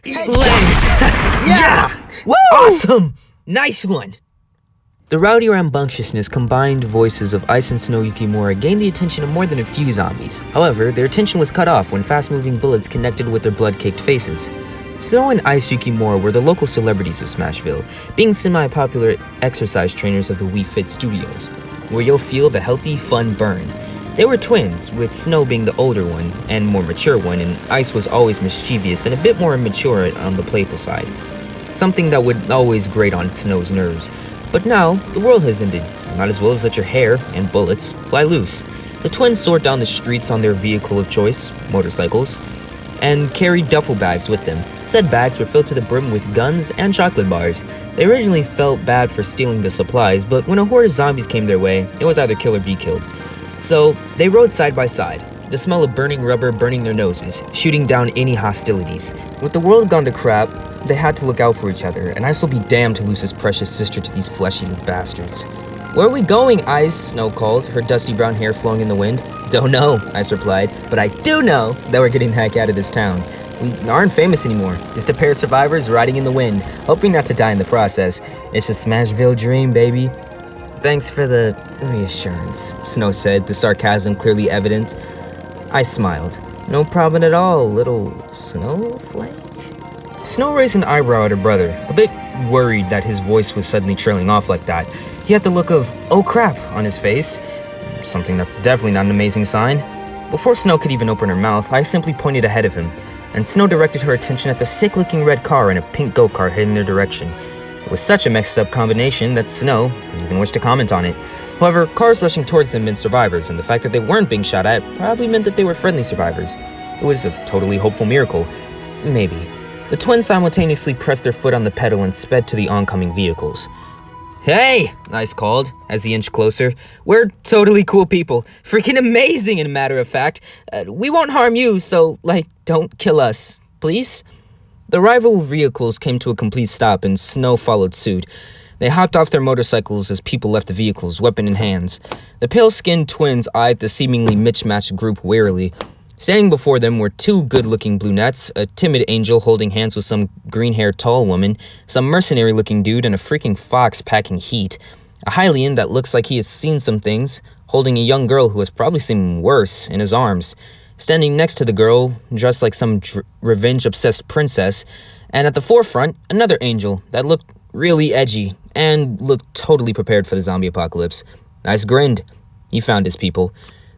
Yeah! Woo! Awesome! Nice one! The rowdy rambunctiousness combined voices of Ice and Snow Yukimura gained the attention of more than a few zombies. However, their attention was cut off when fast-moving bullets connected with their blood-caked faces. Snow and Ice Yukimura were the local celebrities of Smashville, being semi-popular exercise trainers of the We Fit Studios, where you'll feel the healthy, fun burn. They were twins, with Snow being the older one and more mature one, and Ice was always mischievous and a bit more immature on the playful side. Something that would always grate on Snow's nerves. But now, the world has ended. You might as well as let your hair and bullets fly loose. The twins soared down the streets on their vehicle of choice, motorcycles, and carried duffel bags with them. Said bags were filled to the brim with guns and chocolate bars. They originally felt bad for stealing the supplies, but when a horde of zombies came their way, it was either kill or be killed. So, they rode side by side, the smell of burning rubber burning their noses, shooting down any hostilities. With the world gone to crap, they had to look out for each other, and Ice will be damned to lose his precious sister to these flesh-eating bastards. "Where are we going, Ice?" Snow called, her dusty brown hair flowing in the wind. "Don't know," Ice replied, "but I do know that we're getting the heck out of this town. We aren't famous anymore, just a pair of survivors riding in the wind, hoping not to die in the process. It's a Smashville dream, baby." "Thanks for the reassurance," Snow said, the sarcasm clearly evident. Ice smiled. "No problem at all, little snowflake." Snow raised an eyebrow at her brother, a bit worried that his voice was suddenly trailing off like that. He had the look of, "oh crap," on his face, something that's definitely not an amazing sign. Before Snow could even open her mouth, Ice simply pointed ahead of him, and Snow directed her attention at the sick-looking red car and a pink go-kart heading in their direction. It was such a messed-up combination that Snow didn't even wish to comment on it. However, cars rushing towards them meant survivors, and the fact that they weren't being shot at probably meant that they were friendly survivors. It was a totally hopeful miracle. Maybe. The twins simultaneously pressed their foot on the pedal and sped to the oncoming vehicles. "Hey!" Ice called, as he inched closer. "We're totally cool people. Freaking amazing, in a matter of fact. We won't harm you, so, don't kill us. Please?" The rival vehicles came to a complete stop, and Snow followed suit. They hopped off their motorcycles as people left the vehicles, weapon in hands. The pale-skinned twins eyed the seemingly mismatched group warily. Standing before them were two good-looking brunettes, a timid angel holding hands with some green-haired tall woman, some mercenary-looking dude, and a freaking fox packing heat. A Hylian that looks like he has seen some things, holding a young girl who has probably seen worse in his arms. Standing next to the girl, dressed like some revenge-obsessed princess, and at the forefront, another angel that looked really edgy and looked totally prepared for the zombie apocalypse. Ice grinned. He found his people.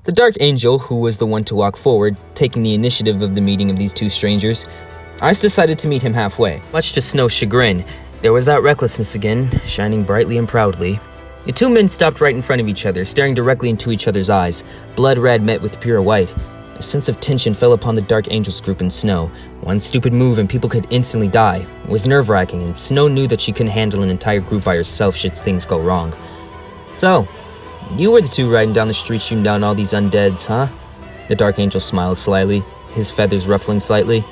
The Dark Angel, who was the one to walk forward, taking the initiative of the meeting of these two strangers, Ice decided to meet him halfway. Much to Snow's chagrin, there was that recklessness again, shining brightly and proudly. The two men stopped right in front of each other, staring directly into each other's eyes, blood red met with pure white. A sense of tension fell upon the Dark Angel's group and Snow. One stupid move and people could instantly die. It was nerve-wracking, and Snow knew that she couldn't handle an entire group by herself should things go wrong. "So, you were the two riding down the street shooting down all these undeads, huh?" The Dark Angel smiled slyly, his feathers ruffling slightly.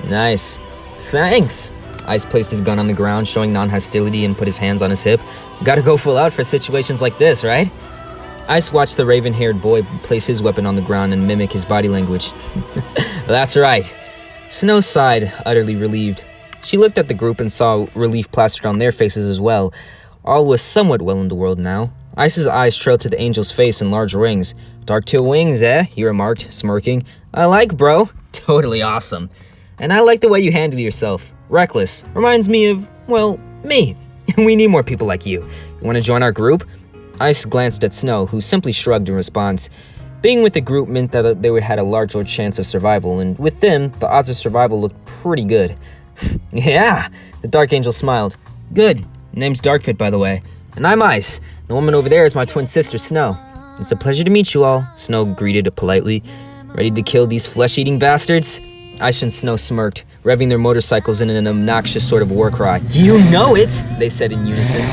"Nice. Thanks." Ice placed his gun on the ground, showing non-hostility, and put his hands on his hip. "Gotta go full out for situations like this, right?" Ice watched the raven-haired boy place his weapon on the ground and mimic his body language. "That's right." Snow sighed, utterly relieved. She looked at the group and saw relief plastered on their faces as well. All was somewhat well in the world now. Ice's eyes trailed to the angel's face in large wings. "Dark tail wings, eh?" he remarked, smirking. "I like, bro. Totally awesome. And I like the way you handle yourself. Reckless. Reminds me of, well, me. We need more people like you. You want to join our group?" Ice glanced at Snow, who simply shrugged in response. Being with the group meant that they had a larger chance of survival, and with them, the odds of survival looked pretty good. "Yeah," the Dark Angel smiled. "Good. Name's Darkpit, by the way. And I'm Ice. The woman over there is my twin sister, Snow. It's a pleasure to meet you all," Snow greeted politely. "Ready to kill these flesh-eating bastards?" Ice and Snow smirked, revving their motorcycles in an obnoxious sort of war cry. "You know it," they said in unison.